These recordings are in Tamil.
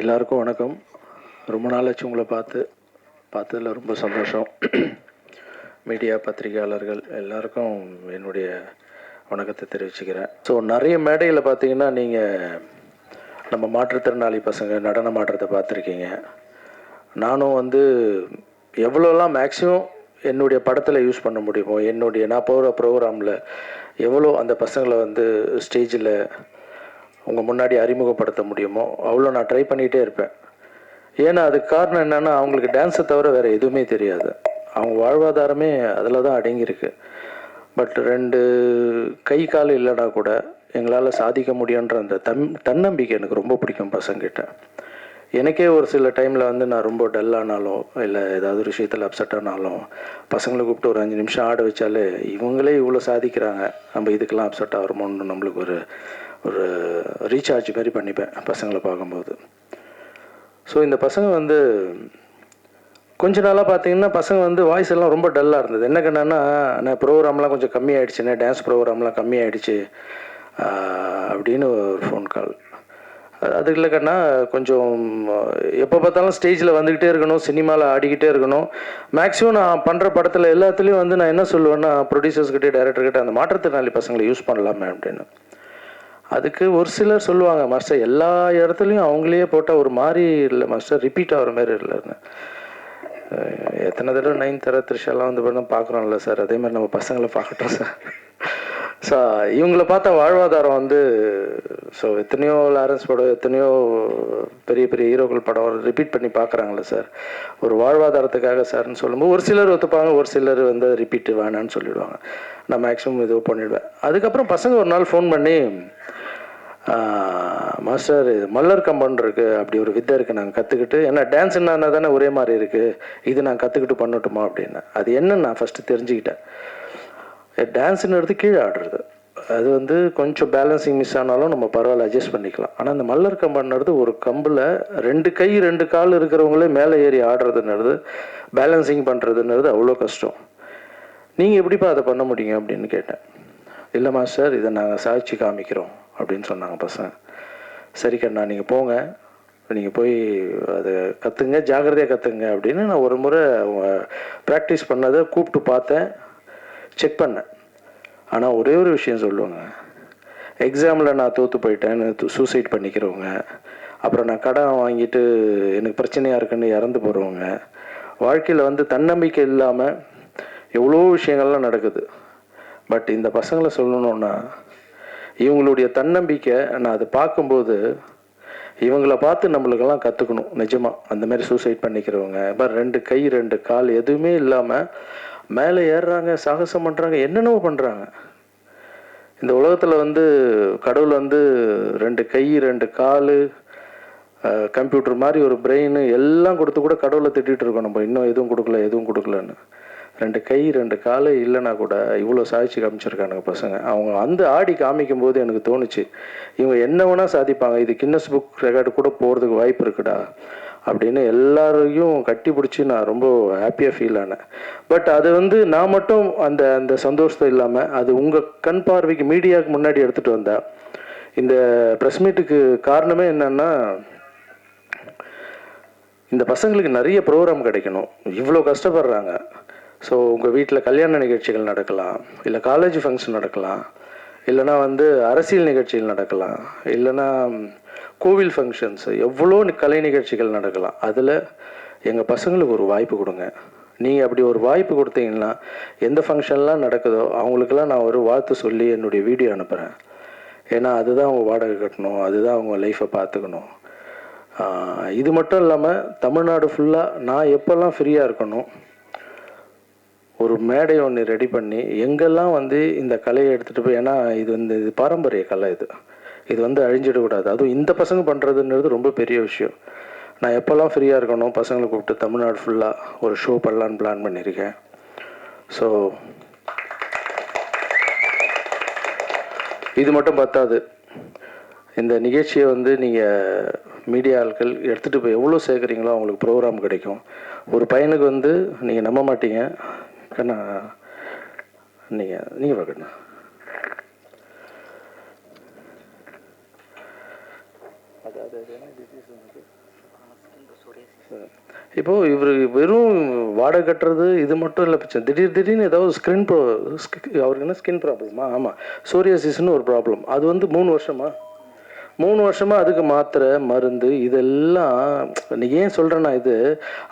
எல்லாருக்கும் வணக்கம். ரொம்ப நாளாச்சு உங்களை பார்த்ததில் ரொம்ப சந்தோஷம். மீடியா பத்திரிகையாளர்கள் எல்லாருக்கும் என்னுடைய வணக்கத்தை தெரிவிச்சுக்கிறேன். ஸோ நிறைய மேடையில் பார்த்தீங்கன்னா நீங்கள் நம்ம மாற்றுத்திறனாளி பசங்க நடனம் ஆடுறதை பார்த்துருக்கீங்க. நானும் எவ்வளோலாம் மேக்ஸிமம் என்னுடைய படத்தில் யூஸ் பண்ண முடியுமோ, நான் போகிற ப்ரோக்ராமில் எவ்வளோ அந்த பசங்களை ஸ்டேஜில் உங்கள் முன்னாடி அறிமுகப்படுத்த முடியுமோ அவ்வளோ நான் ட்ரை பண்ணிகிட்டே இருப்பேன். ஏன்னா அதுக்கு காரணம் என்னென்னா, அவங்களுக்கு டான்ஸை தவிர வேறு எதுவுமே தெரியாது. அவங்க வாழ்வாதாரமே அதில் தான் அடங்கியிருக்கு. பட் 2 கை கால் இல்லைனா கூட எங்களால் சாதிக்க முடியுன்ற அந்த தன்னம்பிக்கை எனக்கு ரொம்ப பிடிக்கும் பசங்கிட்ட. எனக்கே ஒரு சில டைமில் நான் ரொம்ப டல்லானாலும் இல்லை ஏதாவது ஒரு விஷயத்தில் அப்செட் ஆனாலும் பசங்களை கூப்பிட்டு ஒரு 5 நிமிஷம் ஆட வச்சாலே இவங்களே இவ்வளோ சாதிக்கிறாங்க, நம்ம இதுக்கெல்லாம் அப்செட் ஆகிறோமோன்னு நம்மளுக்கு ஒரு ரீசார்ஜ் மாதிரி பண்ணிப்பேன் பசங்களை பார்க்கும்போது. ஸோ இந்த பசங்க கொஞ்ச நாளாக பார்த்தீங்கன்னா பசங்க வாய்ஸ் எல்லாம் ரொம்ப டல்லாக இருந்தது. என்ன கண்ணான்னா, நான் ப்ரோக்ராம்லாம் கொஞ்சம் கம்மியாகிடுச்சுண்ணே, டான்ஸ் ப்ரோக்ராம்லாம் கம்மியாகிடுச்சு அப்படின்னு ஒரு ஃபோன் கால். அது இல்லைக்கண்ணா, கொஞ்சம் எப்போ பார்த்தாலும் ஸ்டேஜில் வந்துக்கிட்டே இருக்கணும், சினிமாவில் ஆடிக்கிட்டே இருக்கணும். மேக்ஸிமம் நான் பண்ணுற படத்தில் எல்லாத்துலேயும் நான் என்ன சொல்லுவேன்னா, ப்ரொடியூசர்ஸ்கிட்டே டைரக்டர்கிட்ட அந்த மாற்றுத்திறனாளி பசங்களை யூஸ் பண்ணலாமே அப்படின்னு. அதுக்கு ஒரு சிலர் சொல்லுவாங்க, மாஸ்டர் எல்லா இடத்துலையும் அவங்களே போட்டால் ஒரு மாதிரி இல்லை மாஸ்டர், ரிப்பீட் ஆகிற மாதிரி இல்லைன்னு. எத்தனை தடவை 9th த்ரிஷாலாம் பண்ண பார்க்குறோம்ல சார், அதே மாதிரி நம்ம பசங்களை பார்க்கட்டும் சார். ஸோ இவங்கள பார்த்தா வாழ்வாதாரம் ஸோ எத்தனையோ லாரன்ஸ் படம், எத்தனையோ பெரிய பெரிய ஹீரோக்கள் படம் ரிப்பீட் பண்ணி பார்க்குறாங்களே சார், ஒரு வாழ்வாதாரத்துக்காக சார்னு சொல்லும்போது ஒரு சிலர் ஒத்துப்பாங்க, ஒரு சிலர் ரிப்பீட் வேணான்னு சொல்லிவிடுவாங்க. நான் மேக்ஸிமம் இது பண்ணிவிடுவேன். அதுக்கப்புறம் பசங்க ஒரு நாள் ஃபோன் பண்ணி, மாஸ்டர் இது மல்லர் கம்பவுண்ட் இருக்குது, அப்படி ஒரு வித்தை இருக்குது, நாங்கள் கற்றுக்கிட்டு, ஏன்னா டான்ஸ்னா தானே ஒரே மாதிரி இருக்குது, இது நான் கற்றுக்கிட்டு பண்ணட்டுமா அப்படின்னு. அது என்னன்னு நான் ஃபஸ்ட்டு தெரிஞ்சுக்கிட்டேன். டான்ஸுன்றது கீழே ஆடுறது, அது கொஞ்சம் பேலன்சிங் மிஸ் ஆனாலும் நம்ம பரவாயில்ல அட்ஜஸ்ட் பண்ணிக்கலாம். ஆனால் அந்த மல்லர் கம்பவுண்ட்றது ஒரு கம்பில் 2 கை 2 கால் இருக்கிறவங்களே மேலே ஏறி ஆடுறதுன்றது, பேலன்சிங் பண்ணுறதுன்றது அவ்வளோ கஷ்டம். நீங்கள் எப்படிப்பா அதை பண்ண முடியுங்க அப்படின்னு கேட்டேன். இல்லை மாஸ்டர், இதை நாங்கள் சாதிச்சு காமிக்கிறோம் அப்படின்னு சொன்னாங்க பசங்க. சரி கண்ணா, நீங்கள் போங்க, நீங்கள் போய் அதை கற்றுங்க, ஜாகிரதையாக கற்றுங்க அப்படின்னு. நான் ஒரு முறை அவங்க ப்ராக்டிஸ் பண்ணதை கூப்பிட்டு பார்த்தேன், செக் பண்ணேன். ஆனால் ஒரே ஒரு விஷயம் சொல்லுவாங்க, எக்ஸாமில் நான் தோற்று போயிட்டேன்னு சூசைட் பண்ணிக்கிறவங்க, அப்புறம் நான் கடன் வாங்கிட்டு எனக்கு பிரச்சனையாக இருக்குன்னு இறந்து போகிறவங்க, வாழ்க்கையில் தன்னம்பிக்கை இல்லாமல் எவ்வளோ விஷயங்கள்லாம் நடக்குது. பட் இந்த பசங்களை சொல்லணுன்னா, இவங்களுடைய தன்னம்பிக்கை நான் அதை பார்க்கும்போது இவங்களை பார்த்து நம்மளுக்கெல்லாம் கற்றுக்கணும் நிஜமாக. அந்த மாதிரி சூசைட் பண்ணிக்கிறவங்க, இப்போ 2 கை 2 கால் எதுவுமே இல்லாமல் மேலே ஏறுறாங்க, சாகசம் பண்ணுறாங்க, என்னென்னவோ பண்ணுறாங்க. இந்த உலகத்தில் கடவுள் 2 கை 2 கால், கம்ப்யூட்டர் மாதிரி ஒரு பிரெயின் எல்லாம் கொடுத்து கூட கடவுளை திட்டிகிட்டு இருக்கோம் நம்ம, இன்னும் எதுவும் கொடுக்கலன்னு. 2 கை 2 கால் இல்லைனா கூட இவ்வளோ சாதிச்சு காமிச்சிருக்கானுங்க பசங்க. அவங்க ஆடி காமிக்கும் போது எனக்கு தோணுச்சு, இவங்க என்ன வேணால் சாதிப்பாங்க, இது கின்னஸ் புக் ரெக்கார்டு கூட போகிறதுக்கு வாய்ப்பு இருக்குடா அப்படின்னு எல்லாரையும் கட்டி பிடிச்சி நான் ரொம்ப ஹாப்பியாக ஃபீல் ஆனேன். பட் அது நான் மட்டும் அந்த சந்தோஷத்தை இல்லாமல், அது உங்கள் கண் பார்வைக்கு மீடியாவுக்கு முன்னாடி எடுத்துகிட்டு வந்தேன். இந்த ப்ரெஸ் மீட்டுக்கு காரணமே என்னென்னா, இந்த பசங்களுக்கு நிறைய ப்ரோக்ராம் கிடைக்கணும், இவ்வளோ கஷ்டப்படுறாங்க. ஸோ உங்கள் வீட்டில் கல்யாண நிகழ்ச்சிகள் நடக்கலாம், இல்லை காலேஜ் ஃபங்க்ஷன் நடக்கலாம், இல்லைனா அரசியல் நிகழ்ச்சிகள் நடக்கலாம், இல்லைனா கோவில் ஃபங்க்ஷன்ஸு, எவ்வளோ கலை நிகழ்ச்சிகள் நடக்கலாம். அதில் எங்கள் பசங்களுக்கு ஒரு வாய்ப்பு கொடுங்க. நீங்கள் அப்படி ஒரு வாய்ப்பு கொடுத்தீங்கன்னா எந்த ஃபங்க்ஷன்லாம் நடக்குதோ அவங்களுக்கெல்லாம் நான் ஒரு வாழ்த்து சொல்லி என்னுடைய வீடியோ அனுப்புகிறேன். ஏன்னா அதுதான் அவங்க வாடகை கட்டணும், அதுதான் அவங்க லைஃப்பை பார்த்துக்கணும். இது மட்டும் இல்லாமல் தமிழ்நாடு ஃபுல்லாக நான் எப்போல்லாம் ஃப்ரீயாக இருக்கணும், ஒரு மேடை ஒன்று ரெடி பண்ணி எங்கெல்லாம் இந்த கலையை எடுத்துகிட்டு போய், ஏன்னா இது இது பாரம்பரிய கலை, இது அழிஞ்சிடக்கூடாது. அதுவும் இந்த பசங்க பண்ணுறதுன்றது ரொம்ப பெரிய விஷயம். நான் எப்போல்லாம் ஃப்ரீயாக இருக்கணும் பசங்களை கூப்பிட்டு தமிழ்நாடு ஃபுல்லாக ஒரு ஷோ பண்ணலான்னு பிளான் பண்ணியிருக்கேன். ஸோ இது மட்டும் பத்தாது, இந்த நிகழ்ச்சியை நீங்கள் மீடியா ஆட்கள் எடுத்துகிட்டு போய் எவ்வளோ சேர்க்குறீங்களோ அவங்களுக்கு ப்ரோக்ராம் கிடைக்கும். ஒரு பையனுக்கு நீங்கள் நம்ப மாட்டீங்க கண்ணா, நீங்கள் பார்க்கண்ணா, அது என்ன டிசீஸ் இப்போது இவர் வெறும் வாடகை கட்டுறது இது மட்டும் இல்லை பிரச்சனை. திடீர்னு ஏதாவது அவருக்கு என்ன ஸ்கின் ப்ராப்ளமா? ஆமாம், சோரியாசிஸ்ன்னு ஒரு ப்ராப்ளம். அது வந்து 3 வருஷமாக அதுக்கு மாத்திரை மருந்து இதெல்லாம். நீங்கள் ஏன் சொல்கிறேன்னா, இது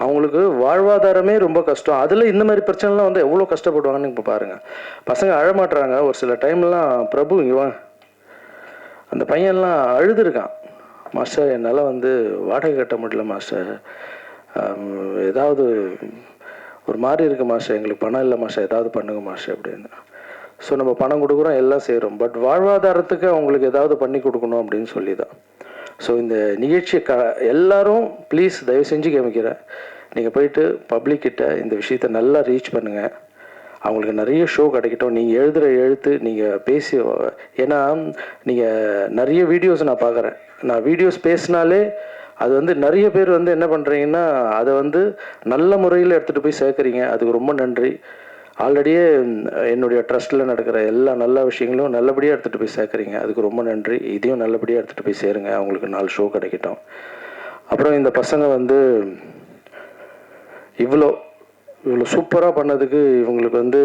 அவங்களுக்கு வாழ்வாதாரமே ரொம்ப கஷ்டம். அதில் இந்த மாதிரி பிரச்சனைலாம் வந்து எவ்வளோ கஷ்டப்படுவாங்கன்னு இப்போ பாருங்கள். பசங்க அழமாட்டுறாங்க ஒரு சில டைம்லாம். பிரபு இங்கே வா, அந்த பையன்லாம் அழுதுருக்கான். மாஸ்டர் என்னால் வந்து வாடகை கட்ட முடியல மாஸ்டர், ஏதாவது ஒரு மாதிரி இருக்குது மாஸ்டர், எங்களுக்கு பணம் இல்லை மாஸ்டர், ஏதாவது பண்ணுங்க மாஸ்டர் அப்படின்னு. ஸோ நம்ம பணம் கொடுக்குறோம், எல்லாம் செய்கிறோம், பட் வாழ்வாதாரத்துக்கு அவங்களுக்கு ஏதாவது பண்ணி கொடுக்கணும் அப்படின்னு சொல்லி தான். ஸோ இந்த நிகழ்ச்சியை எல்லாரும் ப்ளீஸ் தயவு செஞ்சு கேட்கிறேன், நீங்கள் போயிட்டு பப்ளிக்கிட்ட இந்த விஷயத்தை நல்லா ரீச் பண்ணுங்கள். அவங்களுக்கு நிறைய ஷோ கிடைக்கட்டும். நீங்கள் எழுதுகிற எழுத்து, நீங்கள் பேசி, ஏன்னா நீங்கள் நிறைய வீடியோஸ் நான் பார்க்குறேன். நான் வீடியோஸ் பேசினாலே அது வந்து நிறைய பேர் வந்து என்ன பண்ணுறீங்கன்னா, அதை வந்து நல்ல முறையில் எடுத்துகிட்டு போய் சேர்க்குறீங்க. அதுக்கு ரொம்ப நன்றி. ஆல்ரெடியே என்னுடைய ட்ரஸ்ட்டில் நடக்கிற எல்லா நல்ல விஷயங்களும் நல்லபடியாக எடுத்துகிட்டு போய் சேர்க்குறீங்க. அதுக்கு ரொம்ப நன்றி. இதையும் நல்லபடியாக எடுத்துகிட்டு போய் சேருங்க. அவங்களுக்கு 4 ஷோ கிடைக்கட்டும். அப்புறம் இந்த பசங்க வந்து இவ்வளோ சூப்பராக பண்ணதுக்கு இவங்களுக்கு வந்து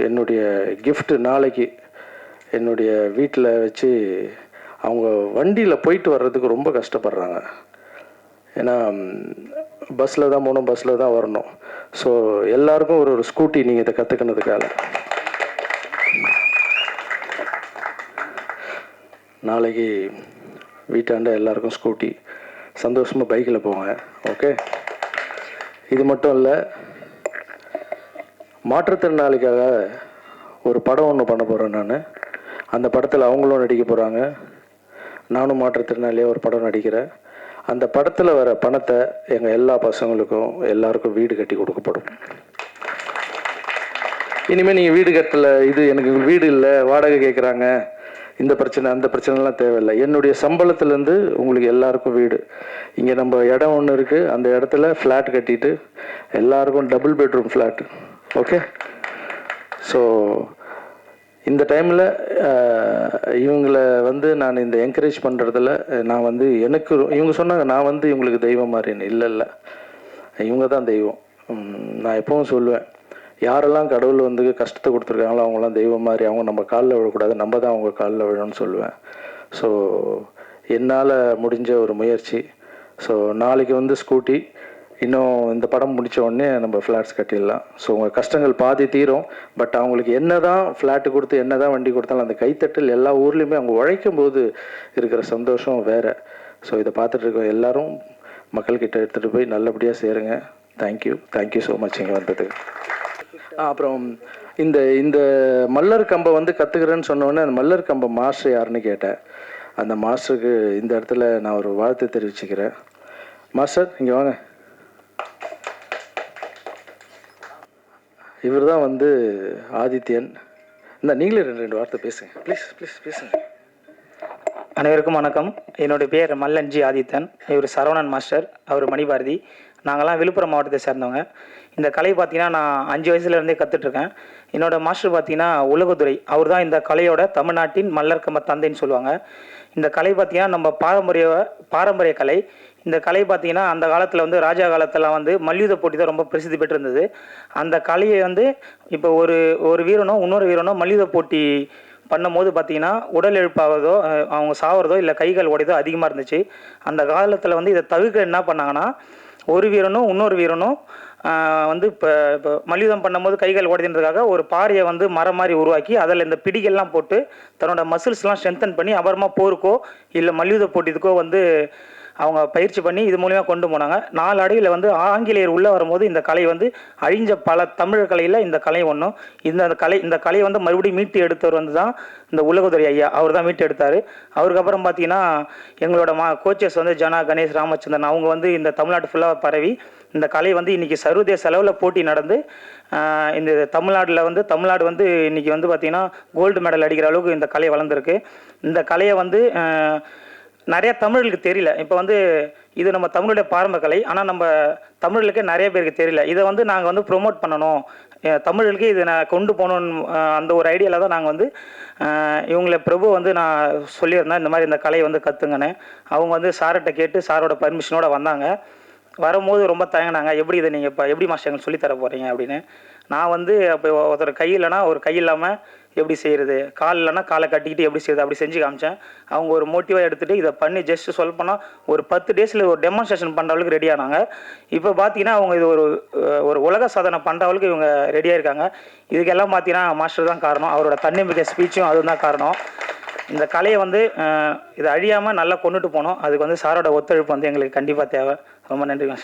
என்னுடைய கிஃப்ட் நாளைக்கு என்னுடைய வீட்டில் வச்சு, அவங்க வண்டியில் போயிட்டு வர்றதுக்கு ரொம்ப கஷ்டப்படுறாங்க. ஏன்னா பஸ்ஸில் தான் போகணும், பஸ்ஸில் தான் வரணும். ஸோ எல்லாருக்கும் ஒரு ஸ்கூட்டி நீங்கள் இதை கற்றுக்கினதுக்காக நாளைக்கு வீட்டாண்ட எல்லாருக்கும் ஸ்கூட்டி, சந்தோஷமாக பைக்கில் போங்க. ஓகே, இது மட்டும் இல்லை, மாற்றுத்திறனாளிக்காக ஒரு படம் ஒன்று பண்ண போகிறேன் நான். அந்த படத்தில் அவங்களும் நடிக்க போகிறாங்க, நானும் மாற்றுத்திறனாளியாக ஒரு படம் நடிக்கிறேன். அந்த படத்தில் வர பணத்தை எங்கள் எல்லா பசங்களுக்கும் எல்லாருக்கும் வீடு கட்டி கொடுக்கப்படும். இனிமேல் நீங்கள் வீடு கட்டலை, இது எனக்கு வீடு இல்லை, வாடகை கேட்குறாங்க, இந்த பிரச்சனை அந்த பிரச்சனைலாம் தேவையில்லை. என்னுடைய சம்பளத்துலேருந்து உங்களுக்கு எல்லாருக்கும் வீடு. இங்கே நம்ம இடம் ஒன்று இருக்குது, அந்த இடத்துல ஃப்ளாட் கட்டிட்டு எல்லாருக்கும் double bedroom flat. Okay, so இந்த டைமில் இவங்களை வந்து நான் இந்த என்கரேஜ் பண்ணுறதில் நான் வந்து எனக்கு இவங்க சொன்னாங்க நான் வந்து இவங்களுக்கு தெய்வம் மாதிரின்னு. இல்லை, இவங்க தான் தெய்வம். நான் எப்பவும் சொல்லுவேன், யாரெல்லாம் கடவுள் வந்து கஷ்டத்தை கொடுத்துருக்காங்களோ அவங்களாம் தெய்வம் மாதிரி. அவங்க நம்ம காலில் விழக்கூடாது, நம்ம தான் அவங்க காலில் விழணும்னு சொல்லுவேன். ஸோ என்னால் முடிஞ்ச ஒரு முயற்சி. ஸோ நாளைக்கு வந்து ஸ்கூட்டி, இன்னும் இந்த படம் முடித்த உடனே நம்ம ஃப்ளாட்ஸ் கட்டிடலாம். ஸோ உங்கள் கஷ்டங்கள் பாதி தீரும். பட் அவங்களுக்கு என்ன தான் ஃப்ளாட்டு கொடுத்து என்ன தான் வண்டி கொடுத்தாலும் அந்த கைத்தட்டல் எல்லா ஊர்லேயுமே அவங்க உழைக்கும் போது இருக்கிற சந்தோஷம் வேறு. ஸோ இதை பார்த்துட்டு இருக்க எல்லாரும் மக்கள்கிட்ட எடுத்துகிட்டு போய் நல்லபடியாக சேருங்க. தேங்க்யூ ஸோ மச் இங்கே வந்ததுக்கு. அப்புறம் இந்த இந்த மல்லர் கம்பை வந்து கற்றுக்கிறேன்னு சொன்னோடனே அந்த மல்லர் கம்பை மாஸ்டர் யாருன்னு கேட்டேன். அந்த மாஸ்டருக்கு இந்த இடத்துல நான் ஒரு வாழ்த்து தெரிவிச்சுக்கிறேன். மாஸ்டர் இங்கே வாங்க. இவர் தான் வந்து ஆதித்யன். இந்த நீங்களே ரெண்டு வார்த்தை பேசுங்க ப்ளீஸ் பேசுங்க. அனைவருக்கும் வணக்கம். என்னுடைய பேர் மல்லன்ஜி ஆதித்தன். இவர் சரவணன் மாஸ்டர், அவர் மணிபாரதி. நாங்கள்லாம் விழுப்புரம் மாவட்டத்தை சேர்ந்தவங்க. இந்த கலை பார்த்திங்கன்னா நான் 5 வயசுலேருந்தே கற்றுட்ருக்கேன். என்னோடய மாஸ்டர் பார்த்திங்கன்னா உலகத்துறை, அவர் தான் இந்த கலையோட தமிழ்நாட்டின் மல்லர் கம்ப தந்தைன்னு சொல்லுவாங்க. இந்த கலை பார்த்திங்கன்னா நம்ம பாரம்பரிய கலை. இந்த கலை பார்த்திங்கன்னா அந்த காலத்தில் வந்து ராஜா காலத்தில் வந்து மல்யுத்த போட்டி தான் ரொம்ப பிரசித்தி பெற்றிருந்தது. அந்த கலையை வந்து இப்போ ஒரு வீரனோ இன்னொரு வீரனோ மல்யுத்த போட்டி பண்ணும்போது பார்த்திங்கன்னா உடல் எழுப்பாவதோ அவங்க சாவறதோ இல்லை கைகள் உடையதோ அதிகமாக இருந்துச்சு. அந்த காலத்தில் வந்து இதை தவிர்க்க என்ன பண்ணாங்கன்னா, ஒரு வீரனும் இன்னொரு வீரனும் வந்து இப்போ மல்யுத்தம் பண்ணும்போது கைகள் உடைதுன்றதுக்காக ஒரு பாறையை வந்து மரம் மாதிரி உருவாக்கி அதில் இந்த பிடிகள்லாம் போட்டு தன்னோட மசில்ஸ்லாம் ஸ்ட்ரென்தன் பண்ணி அப்புறமா போருக்கோ இல்லை மல்யுத்த போட்டிக்கோ வந்து அவங்க பயிற்சி பண்ணி இது மூலிமா கொண்டு போனாங்க. நாளடைவில் வந்து ஆங்கிலேயர் உள்ளே வரும்போது இந்த கலை வந்து அழிஞ்ச பல தமிழ் கலையில் இந்த கலை ஒன்றும். இந்த கலையை வந்து மறுபடியும் மீட்டு எடுத்தவர் வந்து தான் இந்த உலகத்துறை ஐயா, அவர் தான் மீட்டு எடுத்தார். அவருக்கு அப்புறம் பார்த்தீங்கன்னா எங்களோட கோச்சஸ் வந்து ஜனா, கணேஷ், ராமச்சந்திரன், அவங்க வந்து இந்த தமிழ்நாடு ஃபுல்லாக பரவி இந்த கலை வந்து இன்றைக்கி சர்வதேச அளவில் போட்டி நடந்து இந்த தமிழ்நாடு வந்து இன்றைக்கி வந்து பார்த்திங்கன்னா கோல்டு மெடல் அடிக்கிற அளவுக்கு இந்த கலை வளர்ந்துருக்கு. இந்த கலையை வந்து நிறைய தமிழர்களுக்கு தெரியல. இப்போ வந்து இது நம்ம தமிழுடைய பாரம்பரிய கலை, ஆனால் நம்ம தமிழர்களுக்கே நிறைய பேருக்கு தெரியல. இதை வந்து நாங்கள் வந்து ப்ரொமோட் பண்ணணும், தமிழர்களுக்கு இதை நான் கொண்டு போகணுன்னு அந்த ஒரு ஐடியாவில் தான் நாங்கள் வந்து இவங்களை பிரபு வந்து நான் சொல்லியிருந்தேன், இந்த மாதிரி இந்த கலையை வந்து கற்றுங்கன்னு. அவங்க வந்து சார்கிட்ட கேட்டு சாரோட பர்மிஷனோடு வந்தாங்க. வரும்போது ரொம்ப தயங்கினாங்க, எப்படி இதை நீங்கள் இப்போ எப்படி மாஸ்டர் எங்களுக்கு சொல்லித்தர போகிறீங்க அப்படின்னு. நான் வந்து அப்போ ஒருத்தர் கை இல்லைன்னா ஒரு கை இல்லாமல் எப்படி செய்கிறது, கால் இல்லைன்னா காலை கட்டிக்கிட்டு எப்படி செய்யுது அப்படி செஞ்சு காமிச்சேன். அவங்க ஒரு மோட்டிவாக எடுத்துகிட்டு இதை பண்ணி ஜஸ்ட்டு சொல்லப்போனால் ஒரு 10 டேஸில் ஒரு டெமான்ஸ்ட்ரேஷன் பண்ணுற அளவுக்கு ரெடி ஆனாங்க. இப்போ பார்த்தீங்கன்னா அவங்க இது ஒரு உலக சாதனை பண்ணுற அளவுக்கு இவங்க ரெடியாக இருக்காங்க. இதுக்கெல்லாம் பார்த்தீங்கன்னா மாஸ்டர் தான் காரணம். அவரோட தன்னம்பிக்கை ஸ்பீச்சும் அதுதான் காரணம். இந்த கலையை வந்து இதை அழியாமல் நல்லா கொண்டுட்டு போனோம். அதுக்கு வந்து சாரோட ஒத்துழைப்பு வந்து எங்களுக்கு கண்டிப்பாக தேவை. ரொம்ப நன்றி மாஸ்டர்.